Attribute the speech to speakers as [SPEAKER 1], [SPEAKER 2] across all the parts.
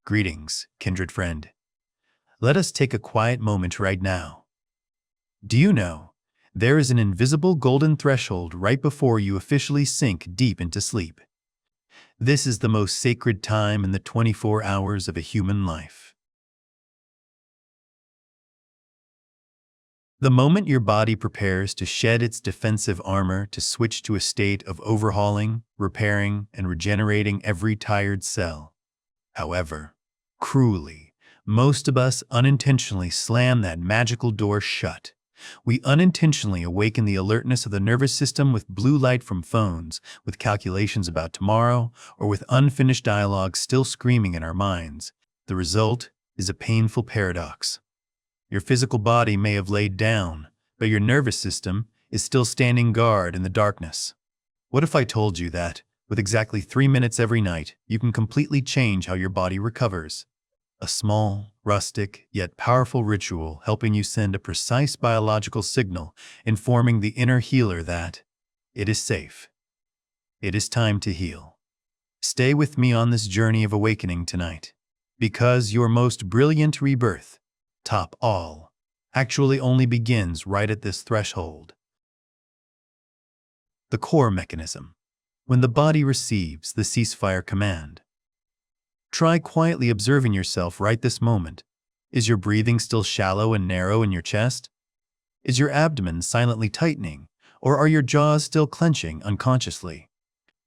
[SPEAKER 1] Greetings, kindred friend. Let us take a quiet moment right now. Do you know, there is an invisible golden threshold right before you officially sink deep into sleep. This is the most sacred time in the 24 hours of a human life. The moment your body prepares to shed its defensive armor to switch to a state of overhauling, repairing, and regenerating every tired cell. However, cruelly, most of us unintentionally slam that magical door shut. We unintentionally awaken the alertness of the nervous system with blue light from phones, with calculations about tomorrow, or with unfinished dialogue still screaming in our minds. The result is a painful paradox. Your physical body may have laid down, but your nervous system is still standing guard in the darkness. What if I told you that, with exactly 3 minutes every night, you can completely change how your body recovers? A small, rustic, yet powerful ritual helping you send a precise biological signal informing the inner healer that it is safe. It is time to heal. Stay with me on this journey of awakening tonight, because your most brilliant rebirth, top all, actually only begins right at this threshold. The core mechanism. When the body receives the ceasefire command. Try quietly observing yourself right this moment. Is your breathing still shallow and narrow in your chest? Is your abdomen silently tightening, or are your jaws still clenching unconsciously?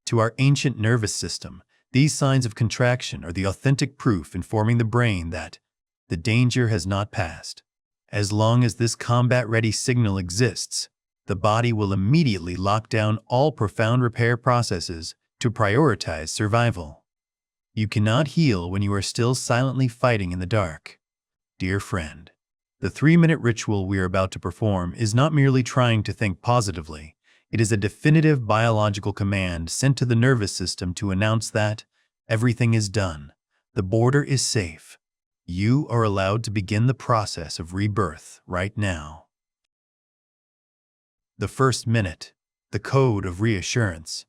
[SPEAKER 1] To our ancient nervous system, these signs of contraction are the authentic proof informing the brain that the danger has not passed. As long as this combat-ready signal exists, the body will immediately lock down all profound repair processes to prioritize survival. You cannot heal when you are still silently fighting in the dark. Dear friend, the 3-minute ritual we are about to perform is not merely trying to think positively. It is a definitive biological command sent to the nervous system to announce that everything is done. The border is safe. You are allowed to begin the process of rebirth right now. The first minute, the code of reassurance.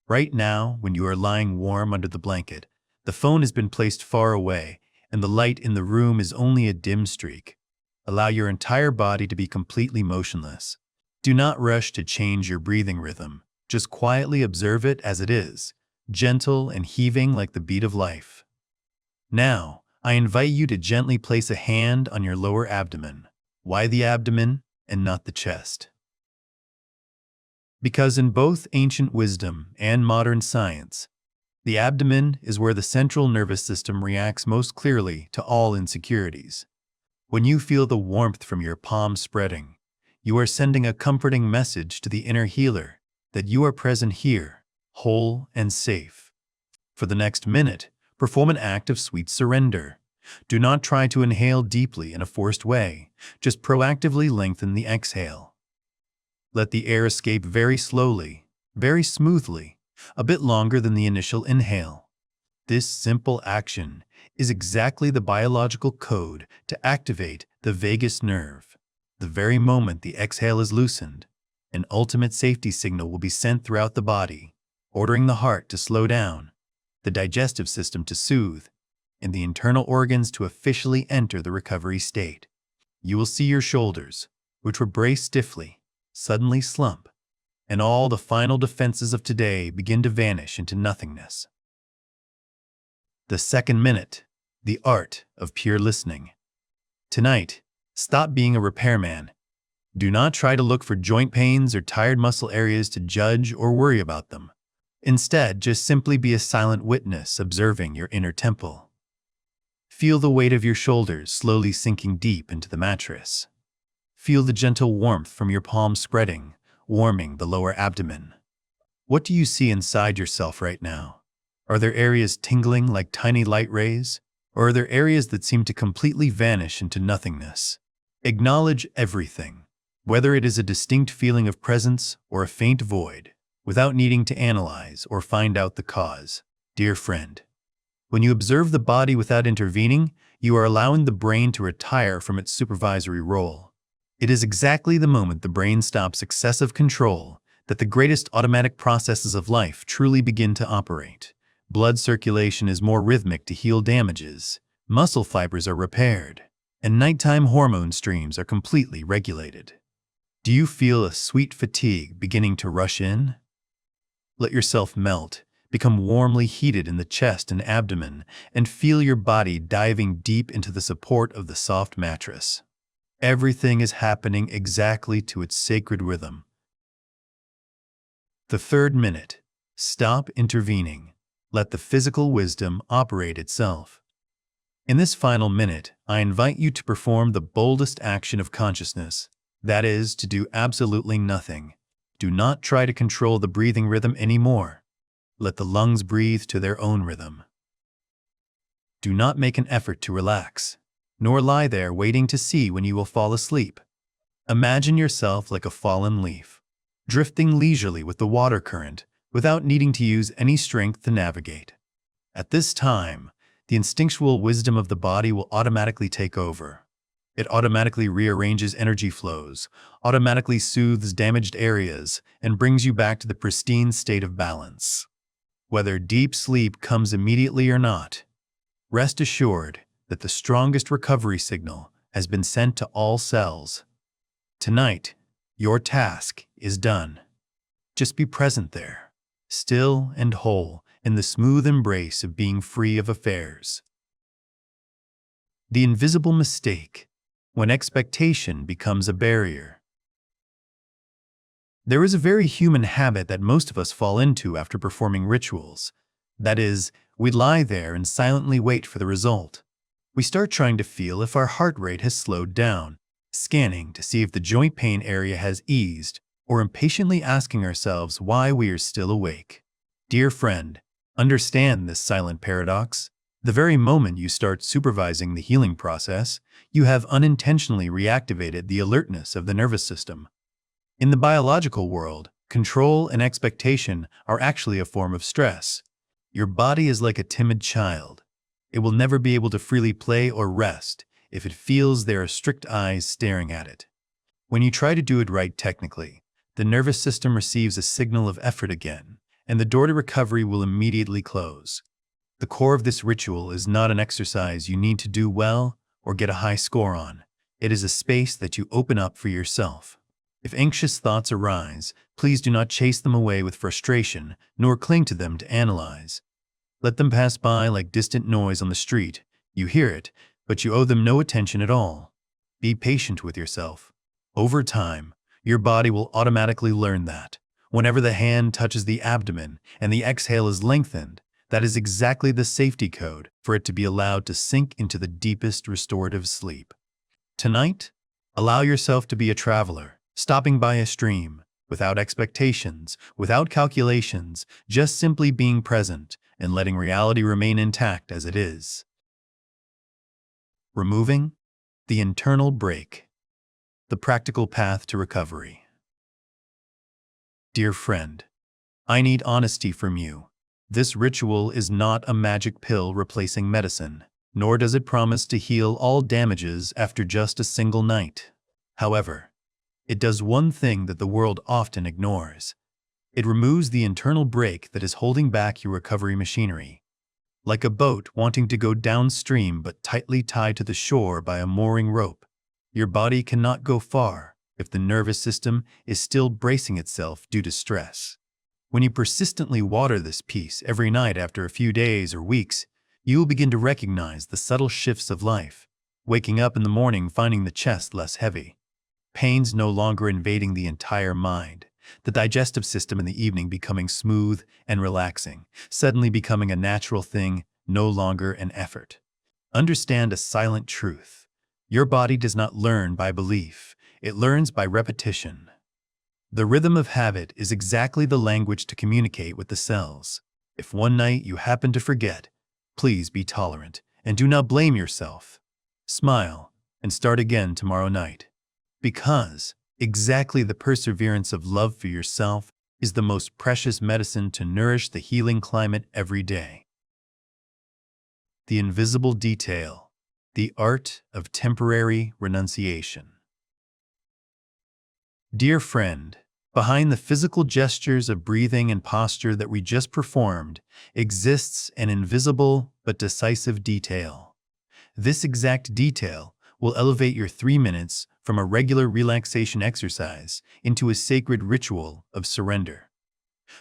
[SPEAKER 1] Right now, when you are lying warm under the blanket, the phone has been placed far away, and the light in the room is only a dim streak. Allow your entire body to be completely motionless. Do not rush to change your breathing rhythm. Just quietly observe it as it is, gentle and heaving like the beat of life. Now, I invite you to gently place a hand on your lower abdomen. Why the abdomen and not the chest? Because in both ancient wisdom and modern science, the abdomen is where the central nervous system reacts most clearly to all insecurities. When you feel the warmth from your palms spreading, you are sending a comforting message to the inner healer that you are present here, whole and safe. For the next minute, perform an act of sweet surrender. Do not try to inhale deeply in a forced way. Just proactively lengthen the exhale. Let the air escape very slowly, very smoothly, a bit longer than the initial inhale. This simple action is exactly the biological code to activate the vagus nerve. The very moment the exhale is loosened, an ultimate safety signal will be sent throughout the body, ordering the heart to slow down, the digestive system to soothe, and the internal organs to officially enter the recovery state. You will see your shoulders, which were braced stiffly, suddenly slump, and all the final defenses of today begin to vanish into nothingness. The second minute, the art of pure listening. Tonight, stop being a repairman. Do not try to look for joint pains or tired muscle areas to judge or worry about them. Instead, just simply be a silent witness observing your inner temple. Feel the weight of your shoulders slowly sinking deep into the mattress. Feel the gentle warmth from your palms spreading, warming the lower abdomen. What do you see inside yourself right now? Are there areas tingling like tiny light rays, or are there areas that seem to completely vanish into nothingness? Acknowledge everything, whether it is a distinct feeling of presence or a faint void, without needing to analyze or find out the cause. Dear friend, when you observe the body without intervening, you are allowing the brain to retire from its supervisory role. It is exactly the moment the brain stops excessive control that the greatest automatic processes of life truly begin to operate. Blood circulation is more rhythmic to heal damages, muscle fibers are repaired, and nighttime hormone streams are completely regulated. Do you feel a sweet fatigue beginning to rush in? Let yourself melt, become warmly heated in the chest and abdomen, and feel your body diving deep into the support of the soft mattress. Everything is happening exactly to its sacred rhythm. The third minute. Stop intervening. Let the physical wisdom operate itself. In this final minute, I invite you to perform the boldest action of consciousness. That is, to do absolutely nothing. Do not try to control the breathing rhythm anymore. Let the lungs breathe to their own rhythm. Do not make an effort to relax, nor lie there waiting to see when you will fall asleep. Imagine yourself like a fallen leaf, drifting leisurely with the water current without needing to use any strength to navigate. At this time, the instinctual wisdom of the body will automatically take over. It automatically rearranges energy flows, automatically soothes damaged areas, and brings you back to the pristine state of balance. Whether deep sleep comes immediately or not, rest assured that the strongest recovery signal has been sent to all cells. Tonight, your task is done. Just be present there, still and whole, in the smooth embrace of being free of affairs. The invisible mistake, when expectation becomes a barrier. There is a very human habit that most of us fall into after performing rituals. That is, we lie there and silently wait for the result. We start trying to feel if our heart rate has slowed down, scanning to see if the joint pain area has eased, or impatiently asking ourselves why we are still awake. Dear friend, understand this silent paradox. The very moment you start supervising the healing process, you have unintentionally reactivated the alertness of the nervous system. In the biological world, control and expectation are actually a form of stress. Your body is like a timid child. It will never be able to freely play or rest if it feels there are strict eyes staring at it. When you try to do it right technically, the nervous system receives a signal of effort again, and the door to recovery will immediately close. The core of this ritual is not an exercise you need to do well or get a high score on. It is a space that you open up for yourself. If anxious thoughts arise, please do not chase them away with frustration, nor cling to them to analyze. Let them pass by like distant noise on the street. You hear it, but you owe them no attention at all. Be patient with yourself. Over time, your body will automatically learn that whenever the hand touches the abdomen and the exhale is lengthened, that is exactly the safety code for it to be allowed to sink into the deepest restorative sleep. Tonight, allow yourself to be a traveler, stopping by a stream, without expectations, without calculations, just simply being present and letting reality remain intact as it is. Removing the internal break. The practical path to recovery. Dear friend, I need honesty from you. This ritual is not a magic pill replacing medicine, nor does it promise to heal all damages after just a single night. However, it does one thing that the world often ignores. It removes the internal brake that is holding back your recovery machinery. Like a boat wanting to go downstream but tightly tied to the shore by a mooring rope, your body cannot go far if the nervous system is still bracing itself due to stress. When you persistently water this piece every night after a few days or weeks, you will begin to recognize the subtle shifts of life, waking up in the morning finding the chest less heavy, pains no longer invading the entire mind, the digestive system in the evening becoming smooth and relaxing, suddenly becoming a natural thing, no longer an effort. Understand a silent truth. Your body does not learn by belief, it learns by repetition. The rhythm of habit is exactly the language to communicate with the cells. If one night you happen to forget, please be tolerant and do not blame yourself. Smile and start again tomorrow night. Because exactly the perseverance of love for yourself is the most precious medicine to nourish the healing climate every day. The invisible detail. The art of temporary renunciation. Dear friend, Behind the physical gestures of breathing and posture that we just performed exists an invisible but decisive detail. This exact detail will elevate your 3 minutes from a regular relaxation exercise into a sacred ritual of surrender,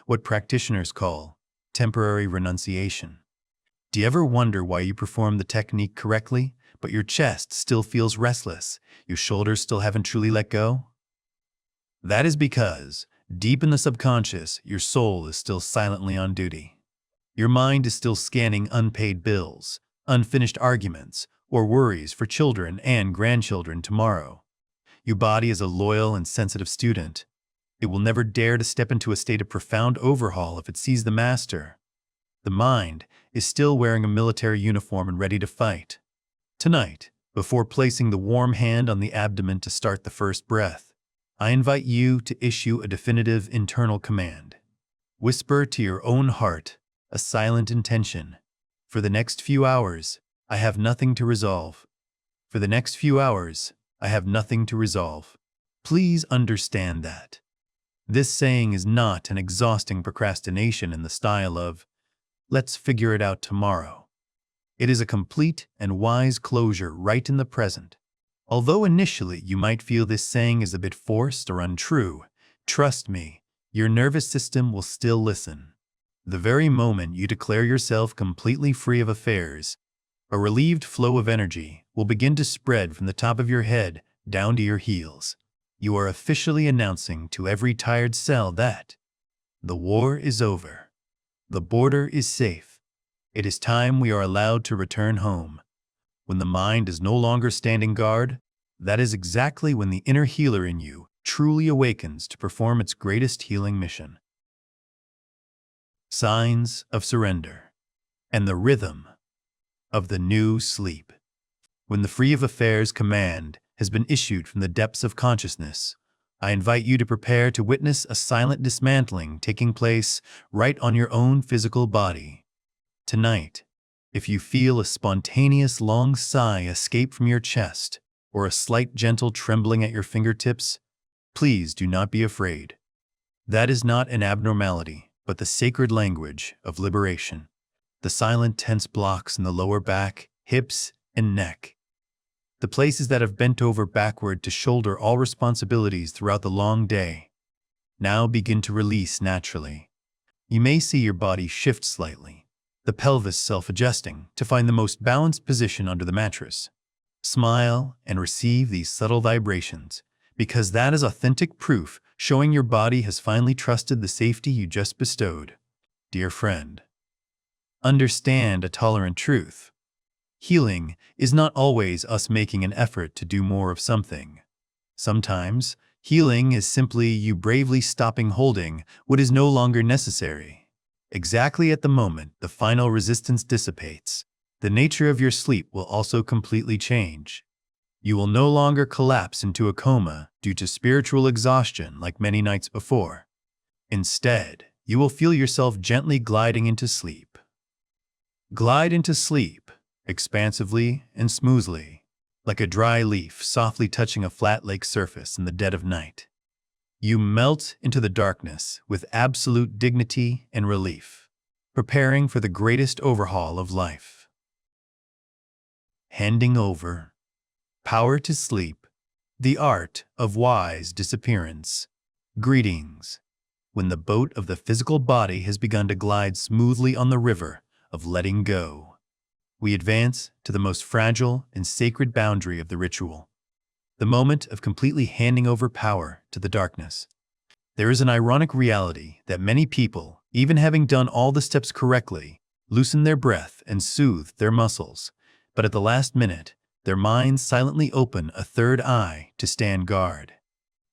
[SPEAKER 1] what practitioners call temporary renunciation. Do you ever wonder why you perform the technique correctly, but your chest still feels restless, your shoulders still haven't truly let go? That is because, deep in the subconscious, your soul is still silently on duty. Your mind is still scanning unpaid bills, unfinished arguments, or worries for children and grandchildren tomorrow. Your body is a loyal and sensitive student. It will never dare to step into a state of profound overhaul if it sees the master. The mind is still wearing a military uniform and ready to fight. Tonight, before placing the warm hand on the abdomen to start the first breath, I invite you to issue a definitive internal command. Whisper to your own heart a silent intention. For the next few hours, I have nothing to resolve. For the next few hours, I have nothing to resolve. Please understand that. This saying is not an exhausting procrastination in the style of, let's figure it out tomorrow. It is a complete and wise closure right in the present. Although initially you might feel this saying is a bit forced or untrue, trust me, your nervous system will still listen. The very moment you declare yourself completely free of affairs, a relieved flow of energy will begin to spread from the top of your head down to your heels. You are officially announcing to every tired cell that the war is over. The border is safe. It is time we are allowed to return home. When the mind is no longer standing guard, that is exactly when the inner healer in you truly awakens to perform its greatest healing mission. Signs of surrender and the rhythm of the new sleep. When the free of affairs command has been issued from the depths of consciousness, I invite you to prepare to witness a silent dismantling taking place right on your own physical body. Tonight, if you feel a spontaneous long sigh escape from your chest or a slight gentle trembling at your fingertips, please do not be afraid. That is not an abnormality, but the sacred language of liberation. The silent tense blocks in the lower back, hips, and neck. The places that have bent over backward to shoulder all responsibilities throughout the long day, now begin to release naturally. You may see your body shift slightly, the pelvis self-adjusting to find the most balanced position under the mattress. Smile and receive these subtle vibrations, because that is authentic proof showing your body has finally trusted the safety you just bestowed. Dear friend, understand a tolerant truth. Healing is not always us making an effort to do more of something. Sometimes, healing is simply you bravely stopping holding what is no longer necessary. Exactly at the moment the final resistance dissipates, the nature of your sleep will also completely change. You will no longer collapse into a coma due to spiritual exhaustion like many nights before. Instead, you will feel yourself gently gliding into sleep. Glide into sleep, expansively and smoothly, like a dry leaf softly touching a flat lake surface in the dead of night. You melt into the darkness with absolute dignity and relief, preparing for the greatest overhaul of life. Handing over. Power to sleep. The art of wise disappearance. Greetings. When the boat of the physical body has begun to glide smoothly on the river of letting go, we advance to the most fragile and sacred boundary of the ritual, the moment of completely handing over power to the darkness. There is an ironic reality that many people, even having done all the steps correctly, loosen their breath and soothe their muscles, but at the last minute, their minds silently open a third eye to stand guard.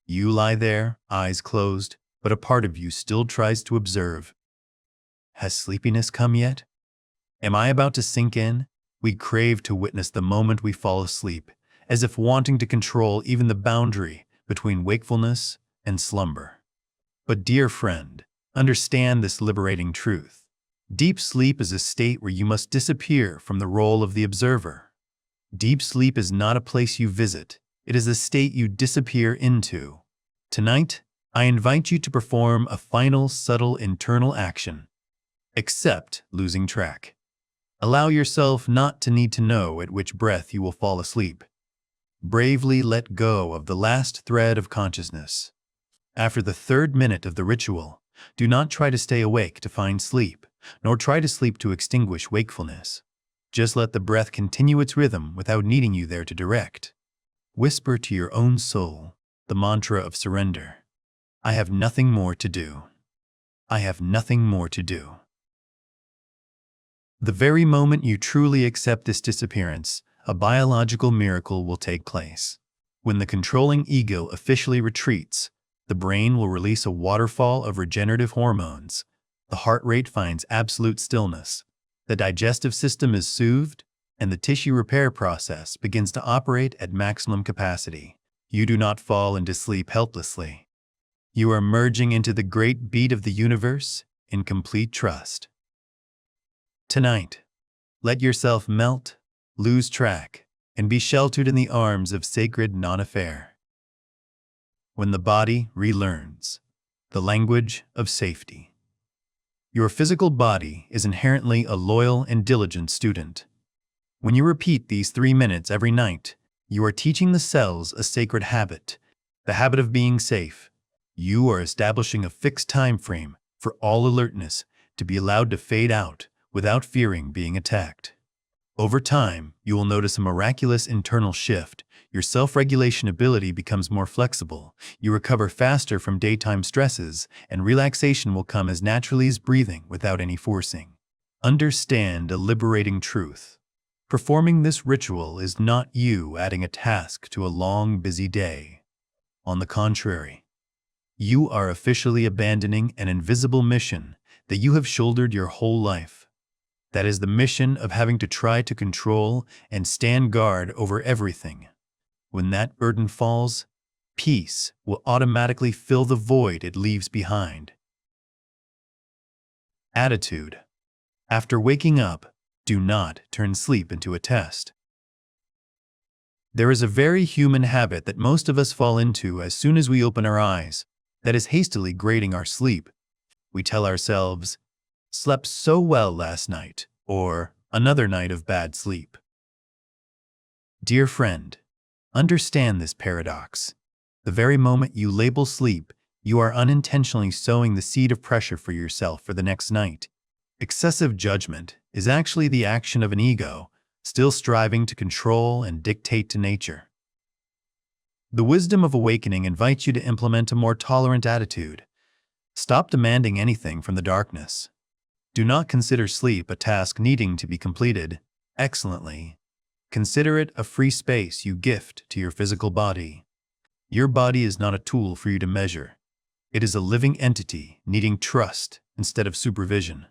[SPEAKER 1] You lie there, eyes closed, but a part of you still tries to observe. Has sleepiness come yet? Am I about to sink in? We crave to witness the moment we fall asleep, as if wanting to control even the boundary between wakefulness and slumber. But dear friend, understand this liberating truth. Deep sleep is a state where you must disappear from the role of the observer. Deep sleep is not a place you visit, it is a state you disappear into. Tonight, I invite you to perform a final subtle internal action. Accept losing track. Allow yourself not to need to know at which breath you will fall asleep. Bravely let go of the last thread of consciousness. After the 3rd minute of the ritual, do not try to stay awake to find sleep, nor try to sleep to extinguish wakefulness. Just let the breath continue its rhythm without needing you there to direct. Whisper to your own soul the mantra of surrender. I have nothing more to do. I have nothing more to do. The very moment you truly accept this disappearance, a biological miracle will take place. When the controlling ego officially retreats, the brain will release a waterfall of regenerative hormones. The heart rate finds absolute stillness. The digestive system is soothed, and the tissue repair process begins to operate at maximum capacity. You do not fall into sleep helplessly. You are merging into the great beat of the universe in complete trust. Tonight, let yourself melt, lose track, and be sheltered in the arms of sacred non-affair. When the body relearns, the language of safety. Your physical body is inherently a loyal and diligent student. When you repeat these 3 minutes every night, you are teaching the cells a sacred habit, the habit of being safe. You are establishing a fixed time frame for all alertness to be allowed to fade out without fearing being attacked. Over time, you will notice a miraculous internal shift. Your self-regulation ability becomes more flexible. You recover faster from daytime stresses, and relaxation will come as naturally as breathing without any forcing. Understand a liberating truth. Performing this ritual is not you adding a task to a long, busy day. On the contrary, you are officially abandoning an invisible mission that you have shouldered your whole life. That is the mission of having to try to control and stand guard over everything. When that burden falls, peace will automatically fill the void it leaves behind. Attitude. After waking up, do not turn sleep into a test. There is a very human habit that most of us fall into as soon as we open our eyes, that is hastily grading our sleep. We tell ourselves, "Slept so well last night," or "another night of bad sleep." Dear friend, understand this paradox. The very moment you label sleep, you are unintentionally sowing the seed of pressure for yourself for the next night. Excessive judgment is actually the action of an ego, still striving to control and dictate to nature. The wisdom of awakening invites you to implement a more tolerant attitude. Stop demanding anything from the darkness. Do not consider sleep a task needing to be completed excellently. Consider it a free space you gift to your physical body. Your body is not a tool for you to measure. It is a living entity needing trust instead of supervision.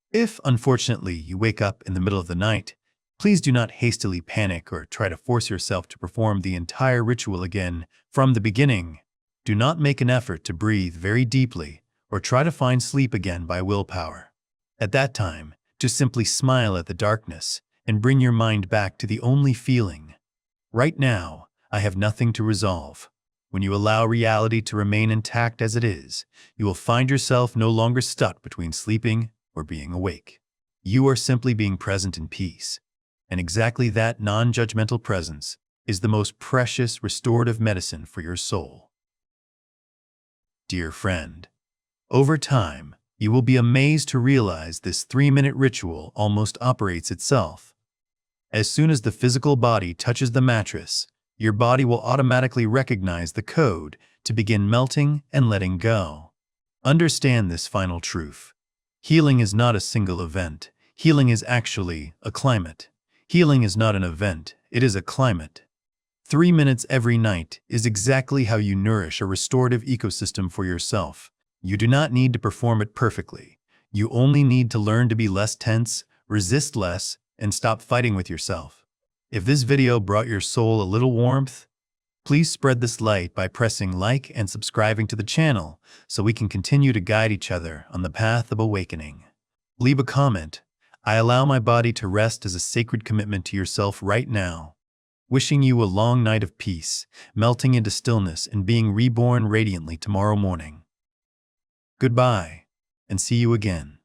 [SPEAKER 1] If, unfortunately, you wake up in the middle of the night, please do not hastily panic or try to force yourself to perform the entire ritual again from the beginning. Do not make an effort to breathe very deeply or try to find sleep again by willpower. At that time, just simply smile at the darkness and bring your mind back to the only feeling. Right now, I have nothing to resolve. When you allow reality to remain intact as it is, you will find yourself no longer stuck between sleeping or being awake. You are simply being present in peace. And exactly that non-judgmental presence is the most precious restorative medicine for your soul. Dear friend, over time, you will be amazed to realize this 3-minute ritual almost operates itself. As soon as the physical body touches the mattress, your body will automatically recognize the code to begin melting and letting go. Understand this final truth. Healing is not a single event. Healing is actually a climate. Healing is not an event, it is a climate. 3 minutes every night is exactly how you nourish a restorative ecosystem for yourself. You do not need to perform it perfectly. You only need to learn to be less tense, resist less, and stop fighting with yourself. If this video brought your soul a little warmth, please spread this light by pressing like and subscribing to the channel so we can continue to guide each other on the path of awakening. Leave a comment. I allow my body to rest as a sacred commitment to yourself right now. wishing you a long night of peace, melting into stillness and being reborn radiantly tomorrow morning. Goodbye, and see you again.